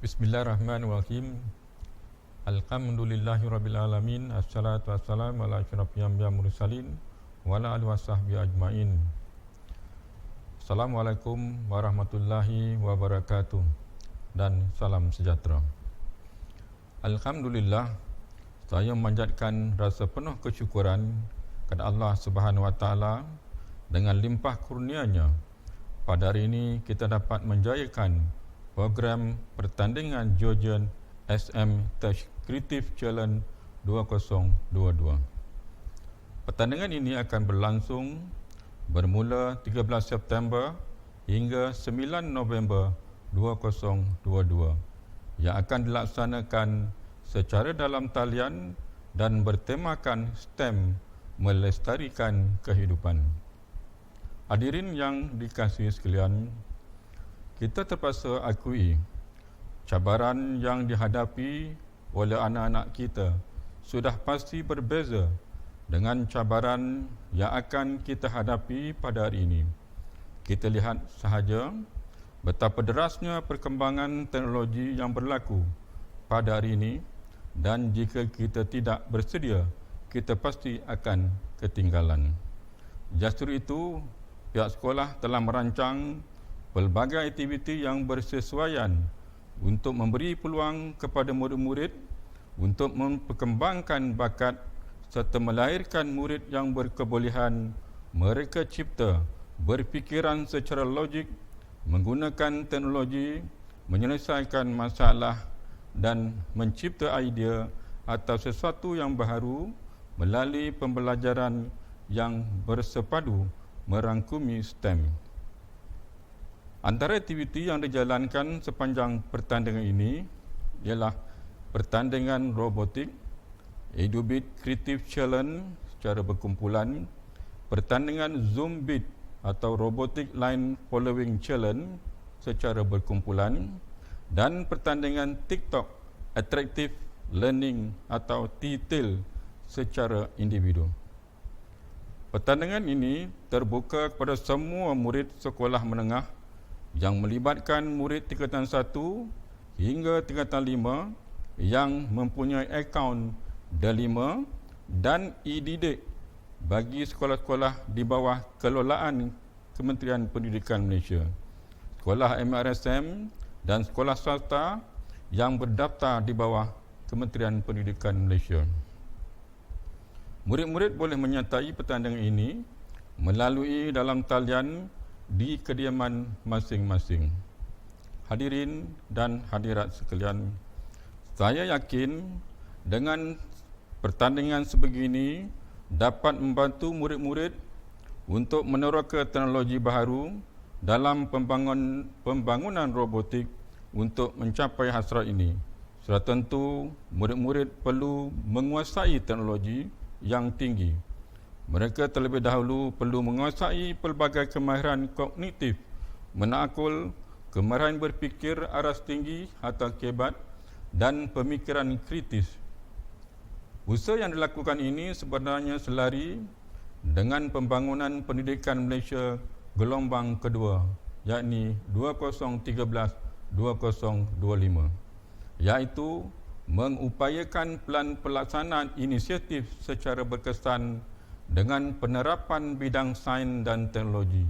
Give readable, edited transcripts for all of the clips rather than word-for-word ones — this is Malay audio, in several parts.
Bismillahirrahmanirrahim. Alhamdulillahirrabbilalamin. Assalatu wassalamu ala asyrafil anbiya'i wal mursalin wa ala alihi wasahbihi ajmain. Assalamualaikum warahmatullahi wabarakatuh dan salam sejahtera. Alhamdulillah, saya memanjatkan rasa penuh kesyukuran kepada Allah Subhanahu wa taala dengan limpah kurnia-Nya. Pada hari ini kita dapat menjayakan program pertandingan Georgian SM Touch Creative Challenge 2022. Pertandingan ini akan berlangsung bermula 13 September hingga 9 November 2022 yang akan dilaksanakan secara dalam talian dan bertemakan STEM, melestarikan kehidupan. Hadirin yang dikasihi sekalian, kita terpaksa akui cabaran yang dihadapi oleh anak-anak kita sudah pasti berbeza dengan cabaran yang akan kita hadapi pada hari ini. Kita lihat sahaja betapa derasnya perkembangan teknologi yang berlaku pada hari ini, dan jika kita tidak bersedia, kita pasti akan ketinggalan. Justru itu, pihak sekolah telah merancang pelbagai aktiviti yang bersesuaian untuk memberi peluang kepada murid-murid untuk memperkembangkan bakat serta melahirkan murid yang berkebolehan mereka cipta, berfikiran secara logik, menggunakan teknologi, menyelesaikan masalah dan mencipta idea atau sesuatu yang baharu melalui pembelajaran yang bersepadu merangkumi STEM. Antara aktiviti yang dijalankan sepanjang pertandingan ini ialah pertandingan robotik, EduBeat Creative Challenge secara berkumpulan, pertandingan ZoomBeat atau Robotic Line Following Challenge secara berkumpulan, dan pertandingan TikTok Attractive Learning atau TTL secara individu. Pertandingan ini terbuka kepada semua murid sekolah menengah yang melibatkan murid tingkatan 1 hingga tingkatan 5 yang mempunyai akaun D5 dan e-didik bagi sekolah-sekolah di bawah kelolaan Kementerian Pendidikan Malaysia, sekolah MRSM dan sekolah swasta yang berdaftar di bawah Kementerian Pendidikan Malaysia. Murid-murid boleh menyertai pertandingan ini melalui dalam talian di kediaman masing-masing. Hadirin dan hadirat sekalian, saya yakin dengan pertandingan sebegini dapat membantu murid-murid untuk meneroka teknologi baharu dalam pembangunan robotik untuk mencapai hasrat ini. Sudah tentu murid-murid perlu menguasai teknologi yang tinggi. Mereka terlebih dahulu perlu menguasai pelbagai kemahiran kognitif, menakul, kemahiran berfikir aras tinggi atau kebat, dan pemikiran kritis. Usaha yang dilakukan ini sebenarnya selari dengan pembangunan pendidikan Malaysia gelombang kedua, yakni 2013-2025, iaitu mengupayakan pelan pelaksanaan inisiatif secara berkesan dengan penerapan bidang sains dan teknologi,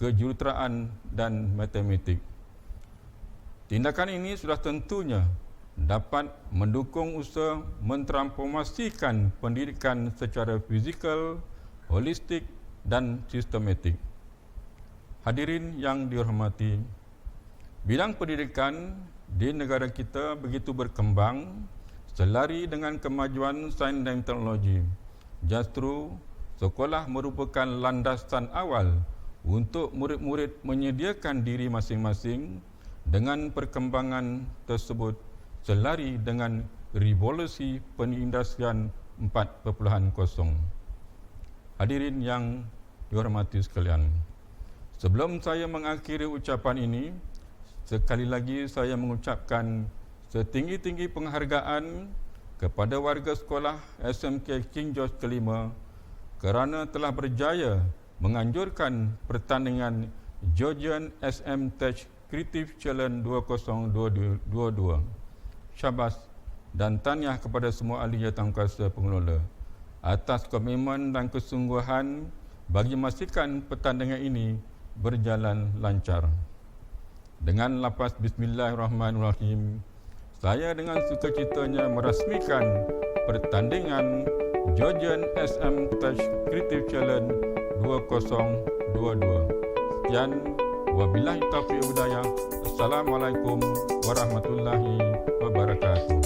kejuruteraan dan matematik. Tindakan ini sudah tentunya dapat mendukung usaha mentransformasikan pendidikan secara fizikal, holistik dan sistematik. Hadirin yang dihormati, bidang pendidikan di negara kita begitu berkembang selari dengan kemajuan sains dan teknologi. Justru sekolah merupakan landasan awal untuk murid-murid menyediakan diri masing-masing dengan perkembangan tersebut selari dengan revolusi penindustrian 4.0. Hadirin yang dihormati sekalian, sebelum saya mengakhiri ucapan ini, sekali lagi saya mengucapkan setinggi-tinggi penghargaan kepada warga sekolah SMK King George kelima kerana telah berjaya menganjurkan pertandingan Georgian SM Touch Creative Challenge 2022. Syabas dan tahniah kepada semua ahli jawatankuasa pengelola atas komitmen dan kesungguhan bagi memastikan pertandingan ini berjalan lancar. Dengan lafaz Bismillahirrahmanirrahim, saya dengan sukacitanya merasmikan pertandingan Georgian SM Touch Creative Challenge 2022. Sekian, wabillahi taufiq wal hidayah. Assalamualaikum warahmatullahi wabarakatuh.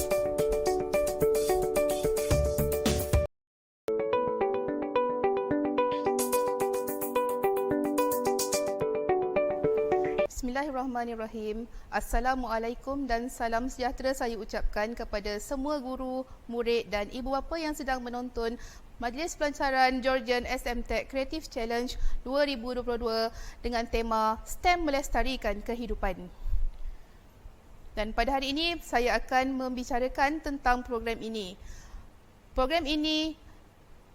Bismillahirrahmanirrahim. Assalamualaikum dan salam sejahtera saya ucapkan kepada semua guru, murid dan ibu bapa yang sedang menonton Majlis Pelancaran Georgian SM Tech Creative Challenge 2022 dengan tema STEM Melestarikan Kehidupan. Dan pada hari ini saya akan membicarakan tentang program ini. Program ini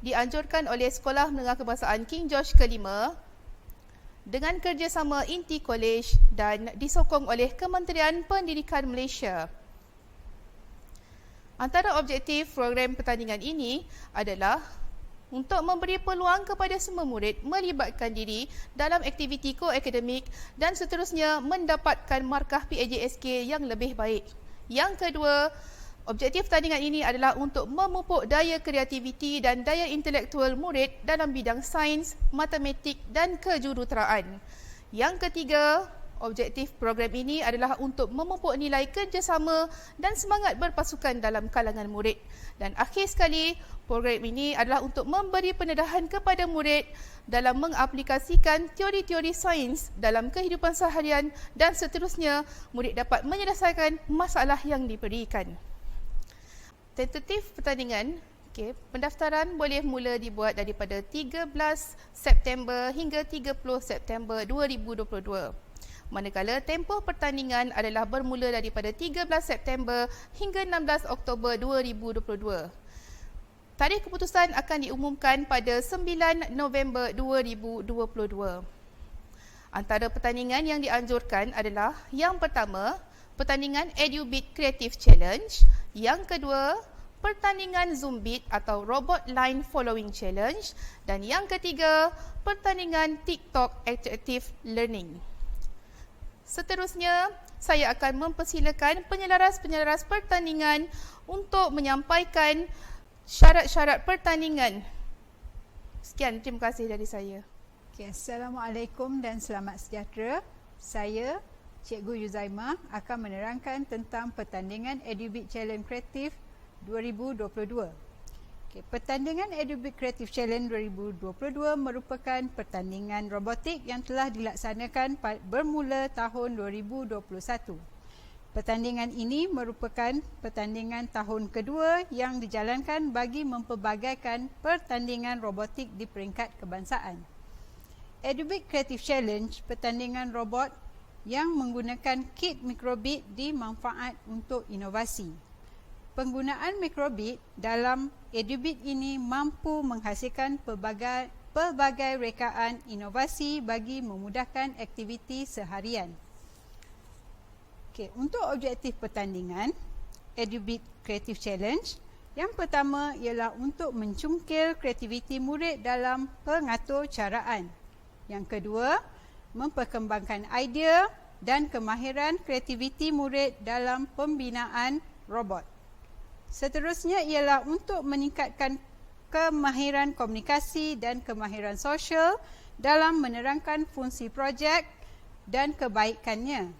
dianjurkan oleh Sekolah Menengah Kebangsaan King George ke-5 dengan kerjasama Inti College dan disokong oleh Kementerian Pendidikan Malaysia. Antara objektif program pertandingan ini adalah untuk memberi peluang kepada semua murid melibatkan diri dalam aktiviti ko-akademik dan seterusnya mendapatkan markah PAJSK yang lebih baik. Yang kedua, objektif pertandingan ini adalah untuk memupuk daya kreativiti dan daya intelektual murid dalam bidang sains, matematik dan kejuruteraan. Yang ketiga, objektif program ini adalah untuk memupuk nilai kerjasama dan semangat berpasukan dalam kalangan murid. Dan akhir sekali, program ini adalah untuk memberi pendedahan kepada murid dalam mengaplikasikan teori-teori sains dalam kehidupan seharian dan seterusnya murid dapat menyelesaikan masalah yang diberikan. Tentatif pertandingan, pendaftaran boleh mula dibuat daripada 13 September hingga 30 September 2022. Manakala tempoh pertandingan adalah bermula daripada 13 September hingga 16 Oktober 2022. Tarikh keputusan akan diumumkan pada 9 November 2022. Antara pertandingan yang dianjurkan adalah yang pertama, pertandingan EduBeat Creative Challenge. Yang kedua, pertandingan Zoombeat atau Robot Line Following Challenge. Dan yang ketiga, pertandingan TikTok Interactive Learning. Seterusnya, saya akan mempersilakan penyelaras-penyelaras pertandingan untuk menyampaikan syarat-syarat pertandingan. Sekian, terima kasih dari saya. Assalamualaikum dan selamat sejahtera. Saya Cikgu Yuzaimah akan menerangkan tentang pertandingan EduBeat Challenge Creative 2022. Pertandingan EduBeat Creative Challenge 2022 merupakan pertandingan robotik yang telah dilaksanakan bermula tahun 2021. Pertandingan ini merupakan pertandingan tahun kedua yang dijalankan bagi mempelbagaikan pertandingan robotik di peringkat kebangsaan. EduBeat Creative Challenge, pertandingan robot yang menggunakan kit mikrobit dimanfaat untuk inovasi. Penggunaan mikrobit dalam EduBeat ini mampu menghasilkan pelbagai rekaan inovasi bagi memudahkan aktiviti seharian. Untuk objektif pertandingan EduBeat Creative Challenge, yang pertama ialah untuk mencungkil kreativiti murid dalam pengatur caraan. Yang kedua, memperkembangkan idea dan kemahiran kreativiti murid dalam pembinaan robot. Seterusnya ialah untuk meningkatkan kemahiran komunikasi dan kemahiran sosial dalam menerangkan fungsi projek dan kebaikannya.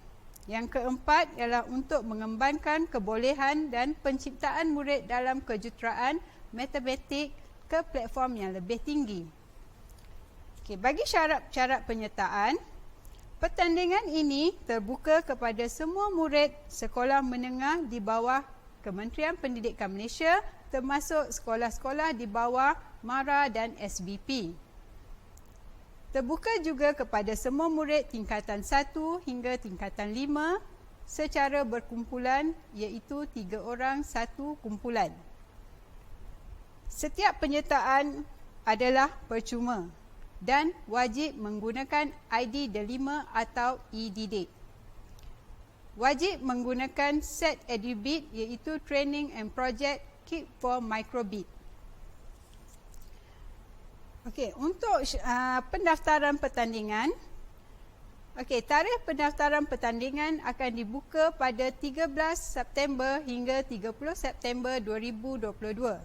Yang keempat ialah untuk mengembangkan kebolehan dan penciptaan murid dalam kejuruteraan matematik ke platform yang lebih tinggi. Bagi syarat-syarat penyertaan, pertandingan ini terbuka kepada semua murid sekolah menengah di bawah Kementerian Pendidikan Malaysia, termasuk sekolah-sekolah di bawah MARA dan SBP. Terbuka juga kepada semua murid tingkatan 1 hingga tingkatan 5 secara berkumpulan, iaitu 3 orang satu kumpulan. Setiap penyertaan adalah percuma dan wajib menggunakan ID Delima atau e-Didik. wajib menggunakan set EduBit iaitu Training and Project Kit for Microbit. Okey, untuk pendaftaran pertandingan, tarikh pendaftaran pertandingan akan dibuka pada 13 September hingga 30 September 2022.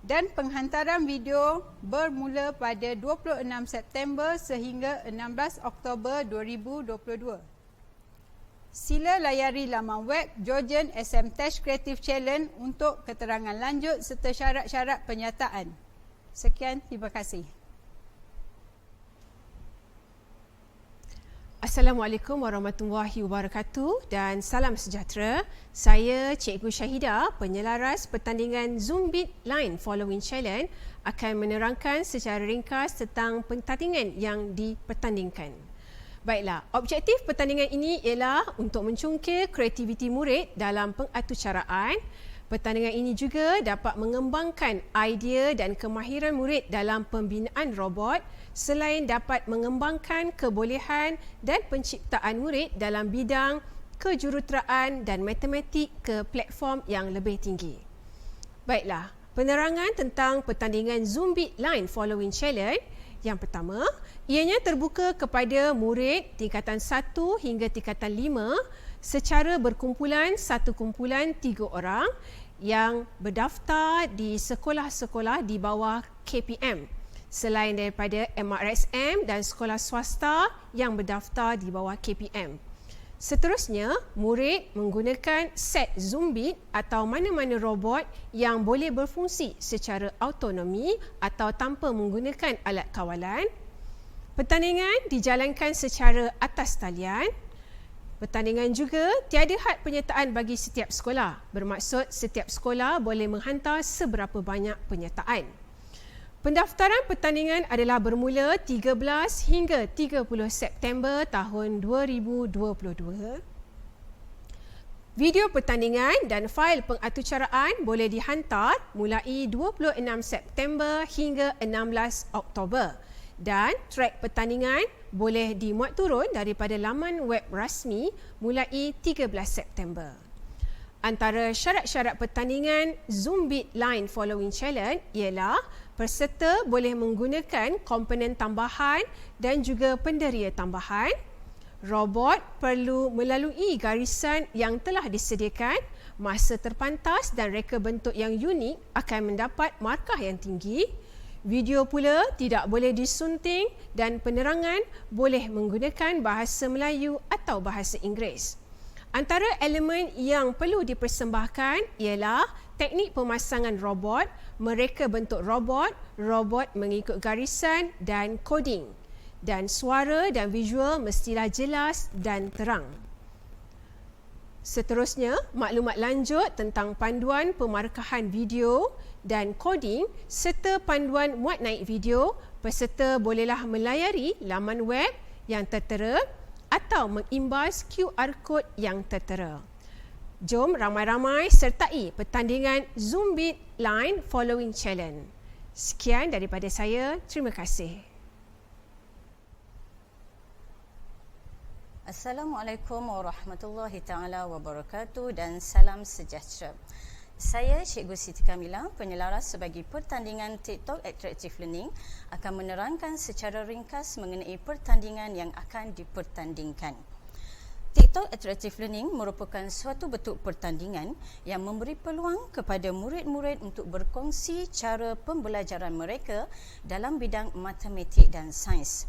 Dan penghantaran video bermula pada 26 September sehingga 16 Oktober 2022. Sila layari laman web Georgian SM Test Creative Challenge untuk keterangan lanjut serta syarat-syarat penyertaan. Sekian, terima kasih. Assalamualaikum warahmatullahi wabarakatuh dan salam sejahtera. Saya Cikgu Syahidah, penyelaras pertandingan Zoombit Line Following Challenge akan menerangkan secara ringkas tentang pertandingan yang dipertandingkan. Baiklah, objektif pertandingan ini ialah untuk mencungkil kreativiti murid dalam pengaturcaraan. Pertandingan ini juga dapat mengembangkan idea dan kemahiran murid dalam pembinaan robot selain dapat mengembangkan kebolehan dan penciptaan murid dalam bidang kejuruteraan dan matematik ke platform yang lebih tinggi. Baiklah, penerangan tentang pertandingan Zoombit Line Following Challenge. Yang pertama, ianya terbuka kepada murid tingkatan 1 hingga tingkatan 5 secara berkumpulan satu kumpulan 3 orang yang berdaftar di sekolah-sekolah di bawah KPM selain daripada MRSM dan sekolah swasta yang berdaftar di bawah KPM. Seterusnya, murid menggunakan set Zoombit atau mana-mana robot yang boleh berfungsi secara autonomi atau tanpa menggunakan alat kawalan. Pertandingan dijalankan secara atas talian. Pertandingan juga tiada had penyertaan bagi setiap sekolah. Bermaksud setiap sekolah boleh menghantar seberapa banyak penyertaan. Pendaftaran pertandingan adalah bermula 13 hingga 30 September tahun 2022. Video pertandingan dan fail pengaturcaraan boleh dihantar mulai 26 September hingga 16 Oktober. Dan track pertandingan boleh dimuat turun daripada laman web rasmi mulai 13 September. Antara syarat-syarat pertandingan Zoombit Line Following Challenge ialah peserta boleh menggunakan komponen tambahan dan juga penderia tambahan. Robot perlu melalui garisan yang telah disediakan. Masa terpantas dan reka bentuk yang unik akan mendapat markah yang tinggi. Video pula tidak boleh disunting dan penerangan boleh menggunakan bahasa Melayu atau bahasa Inggeris. Antara elemen yang perlu dipersembahkan ialah teknik pemasangan robot, mereka bentuk robot, robot mengikut garisan dan koding. Dan suara dan visual mestilah jelas dan terang. Seterusnya, maklumat lanjut tentang panduan pemarkahan video dan koding serta panduan muat naik video, peserta bolehlah melayari laman web yang tertera atau mengimbas QR code yang tertera. Jom ramai-ramai sertai pertandingan Zoombit Line Following Challenge. Sekian daripada saya, terima kasih. Assalamualaikum warahmatullahi taala wabarakatuh dan salam sejahtera. Saya Cikgu Siti Kamila, penyelaras sebagai pertandingan TikTok Attractive Learning akan menerangkan secara ringkas mengenai pertandingan yang akan dipertandingkan. TikTok Attractive Learning merupakan suatu bentuk pertandingan yang memberi peluang kepada murid-murid untuk berkongsi cara pembelajaran mereka dalam bidang matematik dan sains.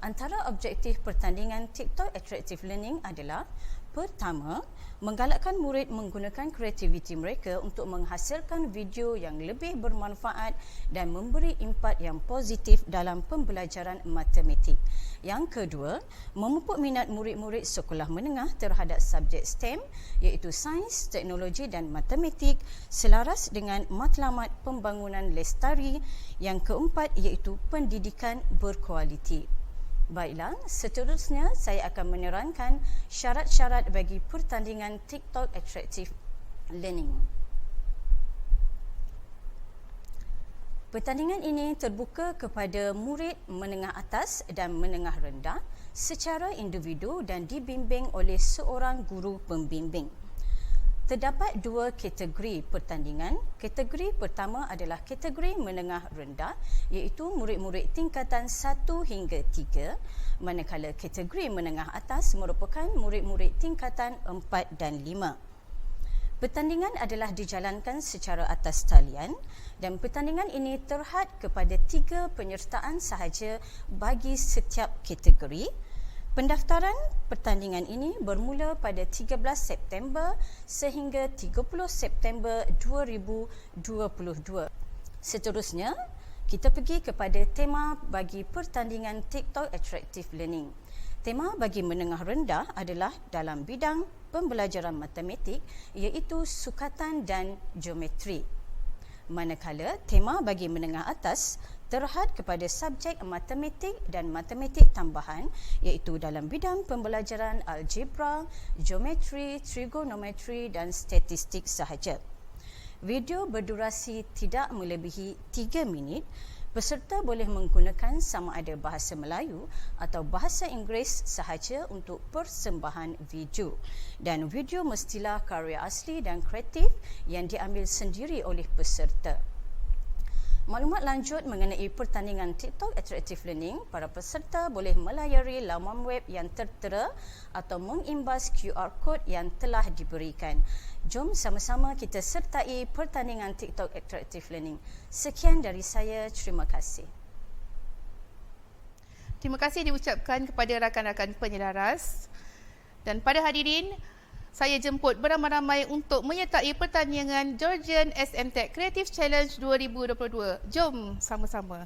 Antara objektif pertandingan TikTok Attractive Learning adalah: pertama, menggalakkan murid menggunakan kreativiti mereka untuk menghasilkan video yang lebih bermanfaat dan memberi impak yang positif dalam pembelajaran matematik. Yang kedua, memupuk minat murid-murid sekolah menengah terhadap subjek STEM iaitu sains, teknologi dan matematik selaras dengan matlamat pembangunan lestari. Yang keempat iaitu pendidikan berkualiti. Baiklah, seterusnya saya akan menerangkan syarat-syarat bagi pertandingan TikTok Attractive Learning. Pertandingan ini terbuka kepada murid menengah atas dan menengah rendah secara individu dan dibimbing oleh seorang guru pembimbing. Terdapat dua kategori pertandingan. Kategori pertama adalah kategori menengah rendah iaitu murid-murid tingkatan 1 hingga 3, manakala kategori menengah atas merupakan murid-murid tingkatan 4 dan 5. Pertandingan adalah dijalankan secara atas talian dan pertandingan ini terhad kepada 3 penyertaan sahaja bagi setiap kategori. Pendaftaran pertandingan ini bermula pada 13 September sehingga 30 September 2022. Seterusnya, kita pergi kepada tema bagi pertandingan TikTok Attractive Learning. Tema bagi menengah rendah adalah dalam bidang pembelajaran matematik iaitu sukatan dan geometri. Manakala tema bagi menengah atas terhad kepada subjek matematik dan matematik tambahan iaitu dalam bidang pembelajaran algebra, geometri, trigonometri dan statistik sahaja. Video berdurasi tidak melebihi 3 minit. Peserta boleh menggunakan sama ada bahasa Melayu atau bahasa Inggeris sahaja untuk persembahan video. Dan video mestilah karya asli dan kreatif yang diambil sendiri oleh peserta. Maklumat lanjut mengenai pertandingan TikTok Attractive Learning, para peserta boleh melayari laman web yang tertera atau mengimbas QR code yang telah diberikan. Jom sama-sama kita sertai pertandingan TikTok Attractive Learning. Sekian dari saya, terima kasih. Terima kasih diucapkan kepada rakan-rakan penyelaras. Dan pada hadirin, saya jemput beramai-ramai untuk menyertai pertandingan Georgian SMTech Creative Challenge 2022. Jom sama-sama.